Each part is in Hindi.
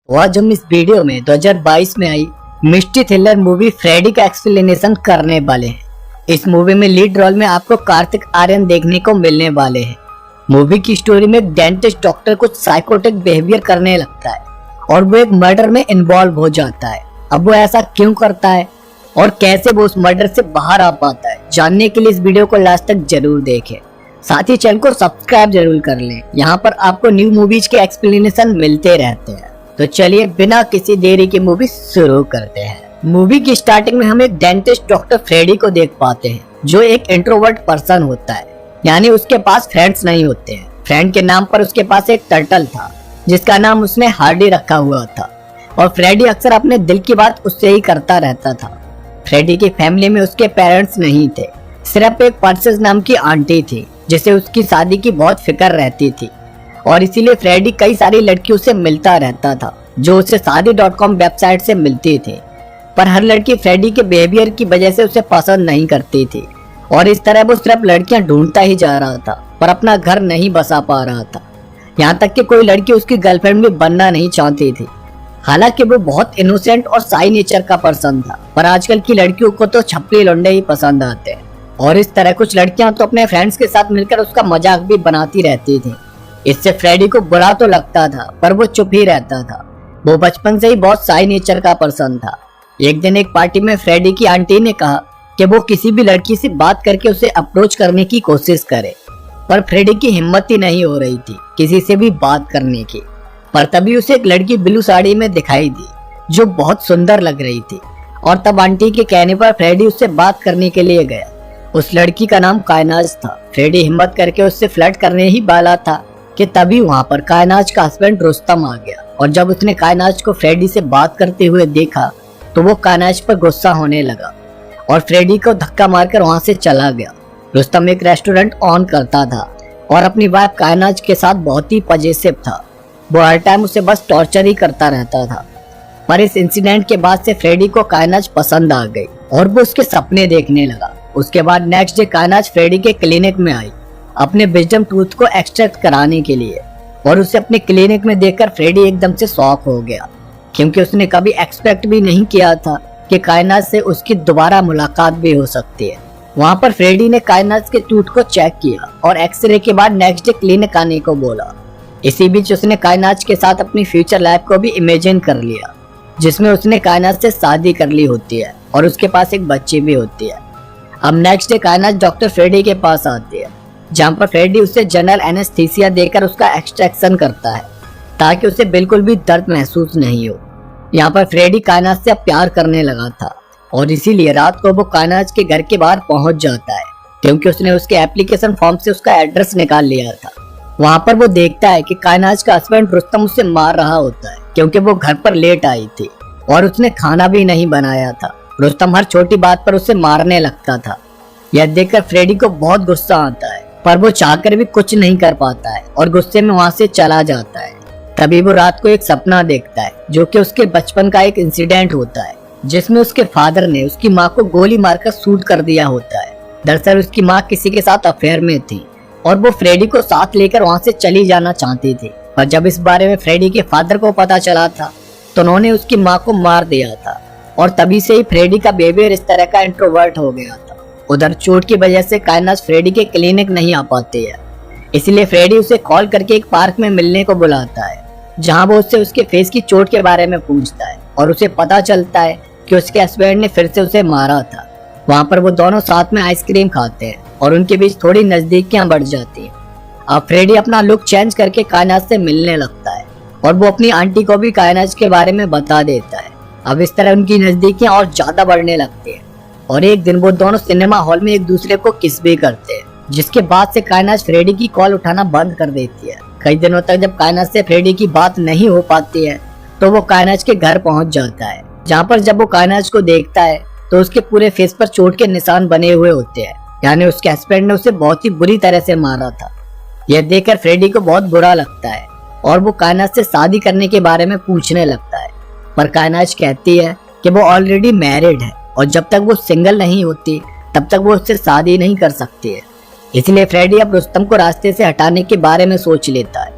तो आज हम इस वीडियो में 2022 में आई मिस्ट्री थ्रिलर मूवी फ्रेडी का एक्सप्लेनेशन करने वाले हैं। इस मूवी में लीड रोल में आपको कार्तिक आर्यन देखने को मिलने वाले हैं। मूवी की स्टोरी में एक डेंटिस्ट डॉक्टर कुछ साइकोटिक बिहेवियर करने लगता है और वो एक मर्डर में इन्वॉल्व हो जाता है। अब वो ऐसा क्यों करता है और कैसे वो उस मर्डर से बाहर आ पाता है, जानने के लिए इस वीडियो को लास्ट तक जरूर देखें। साथ ही चैनल को सब्सक्राइब जरूर कर लें। यहाँ पर आपको न्यू मूवीज के एक्सप्लेनेशन मिलते रहते हैं। तो चलिए बिना किसी देरी के मूवी शुरू करते हैं। मूवी की स्टार्टिंग में हम एक डेंटिस्ट डॉक्टर फ्रेडी को देख पाते हैं, जो एक इंट्रोवर्ट पर्सन होता है, यानी उसके पास फ्रेंड्स नहीं होते हैं। फ्रेंड के नाम पर उसके पास एक टर्टल था जिसका नाम उसने हार्डी रखा हुआ था और फ्रेडी अक्सर अपने दिल की बात उससे ही करता रहता था। फ्रेडी की फैमिली में उसके पेरेंट्स नहीं थे, सिर्फ एक पर्सेस नाम की आंटी थी जिसे उसकी शादी की बहुत फिक्र रहती थी और इसीलिए फ्रेडी कई सारी लड़कियों से मिलता रहता था जो उसे शादी.com वेबसाइट से मिलती थी। पर हर लड़की फ्रेडी के बिहेवियर की वजह से उसे पसंद नहीं करती थी और इस तरह वो सिर्फ लड़कियां ढूंढता ही जा रहा था पर अपना घर नहीं बसा पा रहा था। यहाँ तक कि कोई लड़की उसकी गर्लफ्रेंड भी बनना नहीं चाहती थी। हालांकि वो बहुत इनोसेंट और साई नेचर का पर्सन था, पर आजकल की लड़कियों को तो छपरी लौंडे ही पसंद आते हैं और इस तरह कुछ लड़कियां तो अपने फ्रेंड्स के साथ मिलकर उसका मजाक भी बनाती रहती थी। इससे फ्रेडी को बुरा तो लगता था पर वो चुप ही रहता था। वो बचपन से ही बहुत साई नेचर का पर्सन था। एक दिन एक पार्टी में फ्रेडी की आंटी ने कहा कि वो किसी भी लड़की से बात करके उसे अप्रोच करने की कोशिश करे, पर फ्रेडी की हिम्मत ही नहीं हो रही थी किसी से भी बात करने की। पर तभी उसे एक लड़की ब्लू साड़ी में दिखाई दी जो बहुत सुंदर लग रही थी और तब आंटी के कहने पर फ्रेडी उससे बात करने के लिए गया। उस लड़की का नाम कायनाज था। फ्रेडी हिम्मत करके उससे फ्लर्ट करने ही वाला था कि तभी वहां पर कायनाज का हस्बैंड रुस्तम आ गया और जब उसने कायनाज को फ्रेडी से बात करते हुए देखा तो वो कायनाज पर गुस्सा होने लगा और फ्रेडी को धक्का मारकर वहां से चला गया। रुस्तम एक रेस्टोरेंट ऑन करता था और अपनी वाइफ कायनाज के साथ बहुत ही पजेसिव था। वो हर टाइम उसे बस टॉर्चर ही करता रहता था। पर इस इंसिडेंट के बाद से फ्रेडी को कायनाज पसंद आ गई और वो उसके सपने देखने लगा। उसके बाद नेक्स्ट डे कायनाज फ्रेडी के क्लिनिक में आई अपने विजडम टूथ को एक्सट्रैक्ट कराने के लिए और उसे अपने क्लिनिक में देखकर फ्रेडी एकदम से शॉक हो गया, क्योंकि उसने कभी एक्सपेक्ट भी नहीं किया था कि कायनाज से उसकी दोबारा मुलाकात भी हो सकती है। वहाँ पर फ्रेडी ने कायनाज के टूथ को चेक किया और एक्सरे के बाद नेक्स्ट डे क्लिनिक आने को बोला। इसी बीच उसने कायनाज के साथ अपनी फ्यूचर लाइफ को भी इमेजिन कर लिया, जिसमें उसने कायनाज से शादी कर ली होती है और उसके पास एक बच्ची भी होती है। अब नेक्स्ट डे कायनाज डॉक्टर फ्रेडी के पास आती है, जहाँ पर फ्रेडी उसे जनरल एनेस्थीसिया देकर उसका एक्सट्रैक्शन करता है ताकि उसे बिल्कुल भी दर्द महसूस नहीं हो। यहाँ पर फ्रेडी कायनाज से प्यार करने लगा था और इसीलिए रात को वो कायनाज के घर के बाहर पहुंच जाता है, क्योंकि उसने उसके एप्लीकेशन फॉर्म से उसका एड्रेस निकाल लिया था। वहाँ पर वो देखता है कि कायनाज का हस्बैंड रुस्तम उसे मार रहा होता है, क्योंकि वो घर पर लेट आई थी और उसने खाना भी नहीं बनाया था। रुस्तम हर छोटी बात पर उसे मारने लगता था। यह देखकर फ्रेडी को बहुत गुस्सा आता है, पर वो चाहकर भी कुछ नहीं कर पाता है और गुस्से में वहाँ से चला जाता है। तभी वो रात को एक सपना देखता है जो कि उसके बचपन का एक इंसिडेंट होता है, जिसमें उसके फादर ने उसकी माँ को गोली मारकर शूट कर दिया होता है। दरअसल उसकी माँ किसी के साथ अफेयर में थी और वो फ्रेडी को साथ लेकर वहाँ से चली जाना चाहती थी। पर जब इस बारे में फ्रेडी के फादर को पता चला था तो उन्होंने उसकी माँ को मार दिया था और तभी से ही फ्रेडी का बिहेवियर इस तरह का इंट्रोवर्ट हो गया था। उधर चोट की वजह से कायनाज फ्रेडी के क्लिनिक नहीं आ पाती है, इसलिए फ्रेडी उसे कॉल करके एक पार्क में मिलने को बुलाता है, जहां वो उससे उसके फेस की चोट के बारे में पूछता है और उसे पता चलता है कि उसके हस्बैंड ने फिर से उसे मारा था। वहां पर वो दोनों साथ में आइसक्रीम खाते हैं और उनके बीच थोड़ी नजदीकियां बढ़ जाती हैं। अब फ्रेडी अपना लुक चेंज करके कायनाज से मिलने लगता है और वो अपनी आंटी को भी कायनाज के बारे में बता देता है। अब इस तरह उनकी नजदीकियां और ज्यादा बढ़ने लगती है और एक दिन वो दोनों सिनेमा हॉल में एक दूसरे को किस भी करते हैं, जिसके बाद से कायनाज फ्रेडी की कॉल उठाना बंद कर देती है। कई दिनों तक जब कायनाज से फ्रेडी की बात नहीं हो पाती है तो वो कायनाज के घर पहुंच जाता है, जहाँ पर जब वो कायनाज को देखता है तो उसके पूरे फेस पर चोट के निशान बने हुए होते हैं, यानी उसके हस्बैंड ने उसे बहुत ही बुरी तरह से मारा था। यह देखकर फ्रेडी को बहुत बुरा लगता है और वो कायनाज से शादी करने के बारे में पूछने लगता है, पर कायनाज कहती है कि वो ऑलरेडी मैरिड है और जब तक वो सिंगल नहीं होती तब तक वो उससे शादी नहीं कर सकती है। इसलिए फ्रेडी अब रुस्तम को रास्ते से हटाने के बारे में सोच लेता है,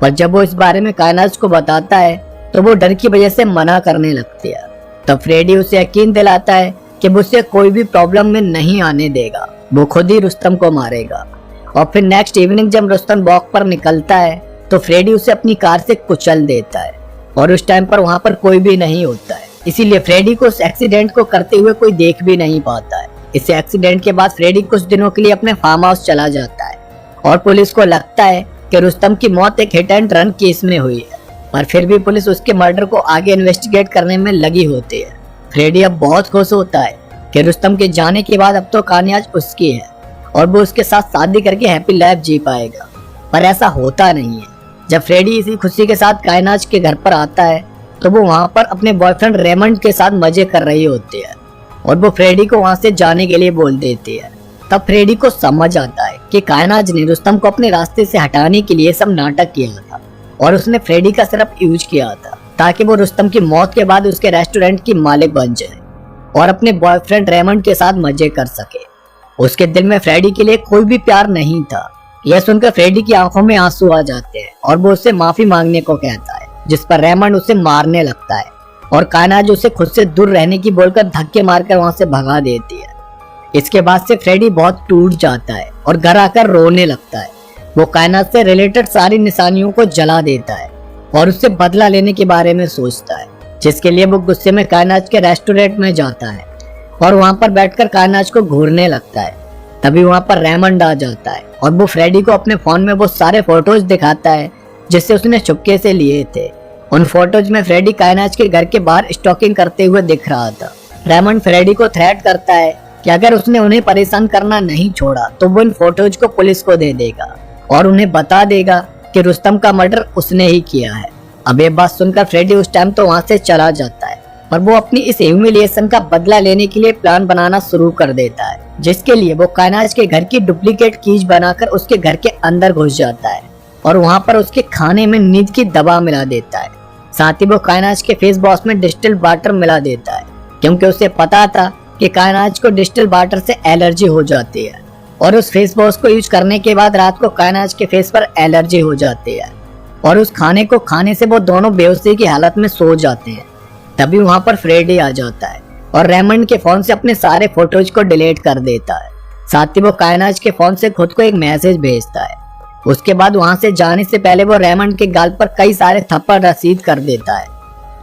पर जब वो इस बारे में कायनाज को बताता है तो वो डर की वजह से मना करने लगती है। तब फ्रेडी उसे यकीन दिलाता है कि वो उसे कोई भी प्रॉब्लम में नहीं आने देगा, वो खुद ही रुस्तम को मारेगा। और फिर नेक्स्ट इवनिंग जब रुस्तम वॉक पर निकलता है तो फ्रेडी उसे अपनी कार से कुचल देता है और उस टाइम पर वहां पर कोई भी नहीं होता है, इसीलिए फ्रेडी को उस एक्सीडेंट को करते हुए कोई देख भी नहीं पाता है। इस एक्सीडेंट के बाद फ्रेडी कुछ दिनों के लिए अपने फार्म हाउस चला जाता है और पुलिस को लगता है कि रुस्तम की मौत एक हिट एंड रन केस में हुई है, पर फिर भी पुलिस उसके मर्डर को आगे इन्वेस्टिगेट करने में लगी होती है। फ्रेडी अब बहुत खुश होता है कि रुस्तम के जाने के बाद अब तो कायनात उसकी है और वो उसके साथ शादी करके हैप्पी लाइफ जी पाएगा, पर ऐसा होता नहीं है। जब फ्रेडी इसी खुशी के साथ कायनात के घर पर आता है तो वो वहाँ पर अपने बॉयफ्रेंड रेमंड के साथ मजे कर रही होती है और वो फ्रेडी को वहाँ से जाने के लिए बोल देती है। तब फ्रेडी को समझ आता है कि कायनात ने रुस्तम को अपने रास्ते से हटाने के लिए सब नाटक किया था और उसने फ्रेडी का सिर्फ यूज किया था ताकि वो रुस्तम की मौत के बाद उसके रेस्टोरेंट की मालिक बन जाए और अपने बॉयफ्रेंड रेमंड के साथ मजे कर सके। उसके दिल में फ्रेडी के लिए कोई भी प्यार नहीं था। यह सुनकर फ्रेडी की आंखों में आंसू आ जाते हैं और वो उससे माफी मांगने को कहता है, जिस पर रेमंड उसे मारने लगता है और कायनात उसे खुद से दूर रहने की बोलकर धक्के मारकर वहां से भगा देती है। इसके बाद से फ्रेडी बहुत टूट जाता है और घर आकर रोने लगता है। वो कायनात से रिलेटेड सारी निशानियों को जला देता है और उससे बदला लेने के बारे में सोचता है, जिसके लिए वो गुस्से में कायनात के रेस्टोरेंट में जाता है और वहां पर बैठकर कायनात को घूरने लगता है। तभी वहां पर रेमंड आ जाता है और वो फ्रेडी को अपने फोन में वो सारे फोटोज दिखाता है जिससे उसने चुपके से लिए थे। उन फोटोज में फ्रेडी कायनात के घर के बाहर स्टॉकिंग करते हुए दिख रहा था। रेमंड फ्रेडी को थ्रेट करता है कि अगर उसने उन्हें परेशान करना नहीं छोड़ा तो वो इन फोटोज को पुलिस को दे देगा और उन्हें बता देगा कि रुस्तम का मर्डर उसने ही किया है। अब ये बात सुनकर फ्रेडी उस टाइम तो वहां से चला जाता है और वो अपनी इस ह्यूमिलिएशन का बदला लेने के लिए प्लान बनाना शुरू कर देता है, जिसके लिए वो कायनात के घर की डुप्लीकेट कीज बनाकर उसके घर के अंदर घुस जाता है और वहां पर उसके खाने में नींद की दवा मिला देता है। साथ ही वो कायनात के फेस वॉश में डिस्टिल वाटर मिला देता है, क्योंकि उसे पता था कि कायनात को डिस्टिल वाटर से एलर्जी हो जाती है और उस फेस वॉश को यूज करने के बाद रात को कायनात के फेस पर एलर्जी हो जाती है और उस खाने को खाने से वो दोनों बेहोशी की हालत में सो जाते हैं। तभी वहां पर फ्रेडी आ जाता है और रेमंड के फोन से अपने सारे फोटोज को डिलीट कर देता है। साथ ही वो कायनात के फोन से खुद को एक मैसेज भेजता है। उसके बाद वहां से जाने से पहले वो रेमंड के गाल पर कई सारे थप्पड़ रसीद कर देता है।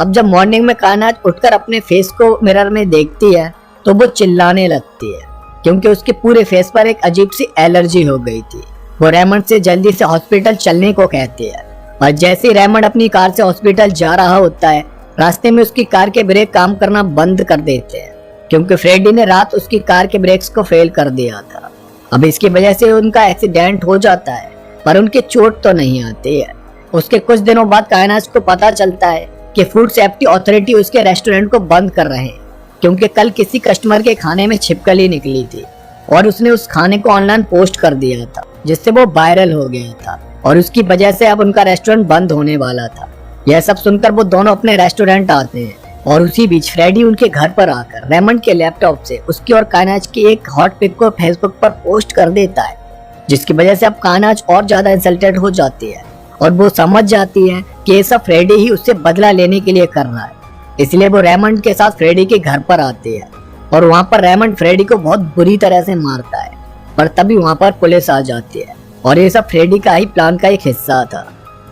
अब जब मॉर्निंग में कायनात उठकर अपने फेस को मिरर में देखती है तो वो चिल्लाने लगती है, क्योंकि उसके पूरे फेस पर एक अजीब सी एलर्जी हो गई थी। वो रेमंड से जल्दी से हॉस्पिटल चलने को कहती है और जैसे ही रेमंड अपनी कार से हॉस्पिटल जा रहा होता है, रास्ते में उसकी कार के ब्रेक काम करना बंद कर देते हैं, क्योंकि फ्रेडी ने रात उसकी कार के ब्रेक्स को फेल कर दिया था। अब इसकी वजह से उनका एक्सीडेंट हो जाता है, पर उनके चोट तो नहीं आती है। उसके कुछ दिनों बाद कायनात को पता चलता है कि फूड सेफ्टी अथॉरिटी उसके रेस्टोरेंट को बंद कर रहे हैं, क्योंकि कल किसी कस्टमर के खाने में छिपकली निकली थी और उसने उस खाने को ऑनलाइन पोस्ट कर दिया था, जिससे वो वायरल हो गया था और उसकी वजह से अब उनका रेस्टोरेंट बंद होने वाला था। यह सब सुनकर वो दोनों अपने रेस्टोरेंट आते हैं और उसी बीच फ्रेडी उनके घर पर आकर रेमंड के लैपटॉप से उसकी और कायनात की एक हॉट पिक को फेसबुक पर पोस्ट कर देता है, जिसकी वजह से अब कायनात और ज्यादा इंसल्टेड हो जाती है और वो समझ जाती है कि ये सब फ्रेडी ही उससे बदला लेने के लिए कर रहा है। इसलिए वो रेमंड के साथ फ्रेडी के घर पर आती है और वहाँ पर रेमंड फ्रेडी को बहुत बुरी तरह से मारता है, पर तभी वहाँ पर पुलिस आ जाती है और ये सब फ्रेडी का ही प्लान का एक हिस्सा था।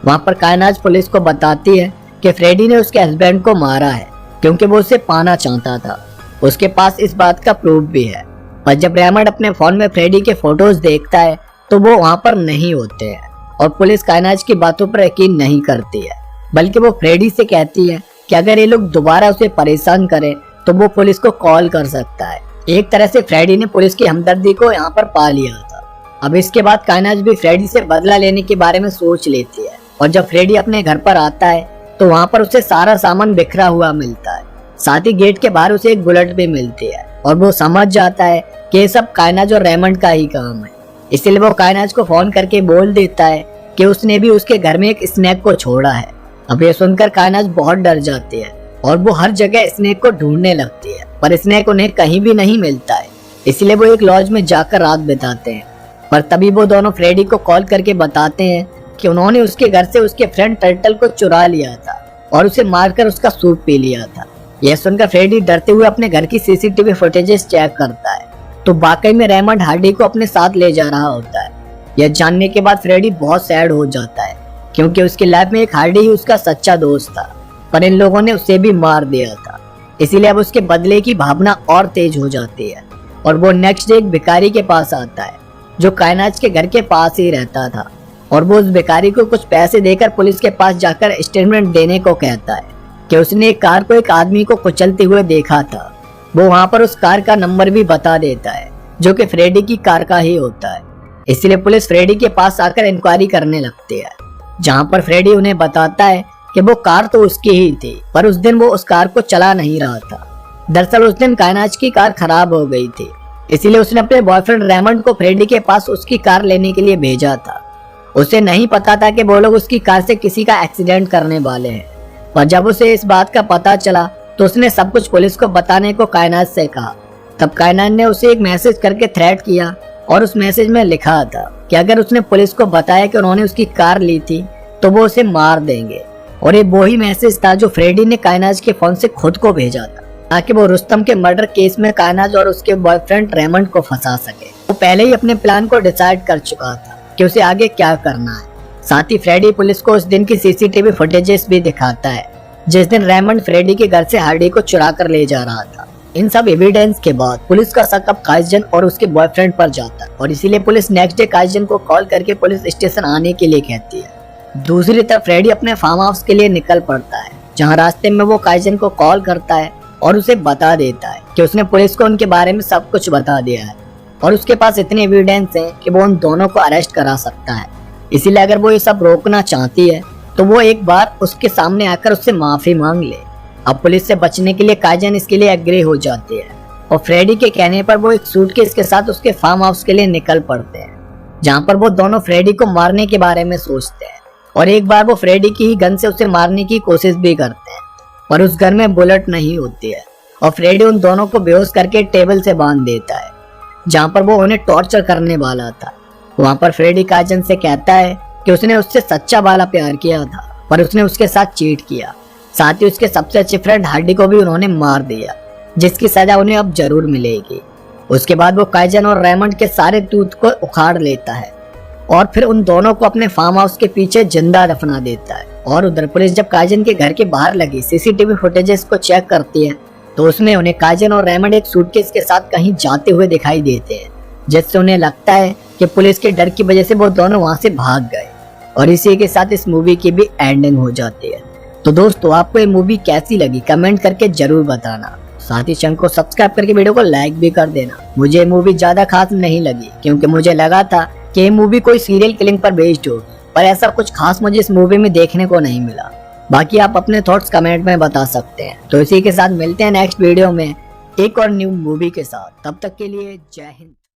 वहाँ पर कायनात पुलिस को बताती है कि फ्रेडी ने उसके हस्बैंड को मारा है, क्योंकि वो उसे पाना चाहता था। उसके पास इस बात का प्रूफ भी है। और जब रेमंड अपने फोन में फ्रेडी के फोटोज देखता है तो वो वहाँ पर नहीं होते हैं और पुलिस कायनात की बातों पर यकीन नहीं करती है, बल्कि वो फ्रेडी से कहती है कि अगर ये लोग दोबारा उसे परेशान करें तो वो पुलिस को कॉल कर सकता है। एक तरह से फ्रेडी ने पुलिस की हमदर्दी को यहाँ पर पा लिया था। अब इसके बाद कायनात भी फ्रेडी से बदला लेने के बारे में सोच लेती है और जब फ्रेडी अपने घर पर आता है तो वहाँ पर उसे सारा सामान बिखरा हुआ मिलता है। साथ ही गेट के बाहर उसे एक बुलेट भी मिलती है और वो समझ जाता है कि ये सब कायनात और रेमंड का ही काम है। इसलिए वो कायनात को फोन करके बोल देता है कि उसने भी उसके घर में एक स्नेक को छोड़ा है। अब ये सुनकर कायनात बहुत डर जाती है और वो हर जगह स्नेक को ढूंढने लगती है, पर स्नेक उन्हें कहीं भी नहीं मिलता है। इसलिए वो एक लॉज में जाकर रात बिताते हैं, पर तभी वो दोनों फ्रेडी को कॉल करके बताते हैं कि उन्होंने उसके घर से उसके फ्रेंड टर्टल को चुरा लिया था और उसे मारकर उसका सूप पी लिया था। यह सुनकर फ्रेडी डरते हुए अपने घर की सीसीटीवी फुटेजेस चेक करता है तो वाकई में रेमंड हार्डी को अपने साथ ले जा रहा होता है। यह जानने के बाद फ्रेडी बहुत सैड हो जाता है क्योंकि उसकी लाइफ में एक हार्डी ही उसका सच्चा दोस्त था, पर इन लोगों ने उसे भी मार दिया था। इसीलिए अब उसके बदले की भावना और तेज हो जाती है और वो नेक्स्ट डे एक भिखारी के पास आता है जो कायनाज के घर के पास ही रहता था और वो उस भिखारी को कुछ पैसे देकर पुलिस के पास जाकर स्टेटमेंट देने को कहता है कि उसने एक कार को एक आदमी को कुचलते हुए देखा था। वो वहां पर उस कार का नंबर भी बता देता है जो कि फ्रेडी की कार का ही होता है। इसलिए पुलिस फ्रेडी के पास आकर इंक्वायरी करने लगती है, जहां पर फ्रेडी उन्हें बताता है कि वो कार तो उसकी ही थी, पर उस दिन वो उस कार को चला नहीं रहा था। दरअसल उस दिन कायनाज की कार खराब हो गई थी, इसीलिए उसने अपने बॉयफ्रेंड रेमंड को फ्रेडी के पास उसकी कार लेने के लिए भेजा था। उसे नहीं पता था कि वो लोग उसकी कार से किसी का एक्सीडेंट करने वाले हैं, पर जब उसे इस बात का पता चला तो उसने सब कुछ पुलिस को बताने को कायनाज से कहा। तब कायनाज ने उसे एक मैसेज करके थ्रेट किया और उस मैसेज में लिखा था कि अगर उसने पुलिस को बताया कि उन्होंने उसकी कार ली थी तो वो उसे मार देंगे। और ये वही मैसेज था जो फ्रेडी ने कायनाज के फोन से खुद को भेजा था ताकि वो रुस्तम के मर्डर केस में कायनाज और उसके बॉयफ्रेंड रेमंड को फंसा सके। वो पहले ही अपने प्लान को डिसाइड कर चुका था कि उसे आगे क्या करना है। साथ ही फ्रेडी पुलिस को उस दिन की सीसीटीवी फुटेजेस भी दिखाता है जिस दिन रेमंड फ्रेडी के घर से हार्डी को चुरा कर ले जा रहा था। इन सब एविडेंस के बाद पुलिस का शक अब काइजन और उसके बॉयफ्रेंड पर जाता है और इसीलिए पुलिस नेक्स्ट डे काइजन को कॉल करके पुलिस स्टेशन आने के लिए कहती है। दूसरी तरफ फ्रेडी अपने फार्म हाउस के लिए निकल पड़ता है, जहां रास्ते में वो काइजन को कॉल करता है और उसे बता देता है कि उसने पुलिस को उनके बारे में सब कुछ बता दिया है और उसके पास इतने एविडेंस हैं कि वो उन दोनों को अरेस्ट करा सकता है। इसीलिए अगर वो ये सब रोकना चाहती है तो वो एक बार उसके सामने आकर उससे माफी मांग ले। अब पुलिस से बचने के लिए काइजन इसके लिए एग्री हो जाती है और फ्रेडी के कहने पर वो एक सूटकेस के साथ उसके फार्म हाउस के लिए निकल पड़ते हैं, जहां पर वो दोनों फ्रेडी को मारने के बारे में सोचते हैं और एक बार वो फ्रेडी की ही गन से उसे मारने की कोशिश भी करते हैं, पर उस गन में बुलेट नहीं होती है और फ्रेडी उन दोनों को बेहोश करके टेबल से बांध देता है जहां पर वो उन्हें टॉर्चर करने वाला था। वहां पर फ्रेडी काइजन से कहता है कि उसने उससे सच्चा वाला प्यार किया था, पर उसने उसके साथ चीट किया। साथ ही उसके सबसे अच्छे फ्रेंड हार्डी को भी उन्होंने मार दिया, जिसकी सजा उन्हें अब जरूर मिलेगी। उसके बाद वो काइजन और रेमंड के सारे दूध को उखाड़ लेता है और फिर उन दोनों को अपने फार्म हाउस के पीछे जिंदा दफना देता है। और उधर पुलिस जब काइजन के घर के बाहर लगी सीसीटीवी फुटेजेस को चेक करती है तो उसमें उन्हें काइजन और रेमंड एक सूटकेस के साथ कहीं जाते हुए दिखाई देते हैं, जिससे उन्हें लगता है कि पुलिस के डर की वजह से वो दोनों वहां से भाग गए। और इसी के साथ इस मूवी की भी एंडिंग हो जाती है। तो दोस्तों, आपको ये मूवी कैसी लगी कमेंट करके जरूर बताना। साथ ही चैनल को सब्सक्राइब करके वीडियो को लाइक भी कर देना। मुझे ये मूवी ज्यादा खास नहीं लगी क्योंकि मुझे लगा था कि ये मूवी कोई सीरियल किलिंग पर बेस्ड होगी, पर ऐसा कुछ खास मुझे इस मूवी में देखने को नहीं मिला। बाकी आप अपने थॉट्स कमेंट में बता सकते हैं। तो इसी के साथ मिलते हैं नेक्स्ट वीडियो में एक और न्यू मूवी के साथ। तब तक के लिए जय हिंद।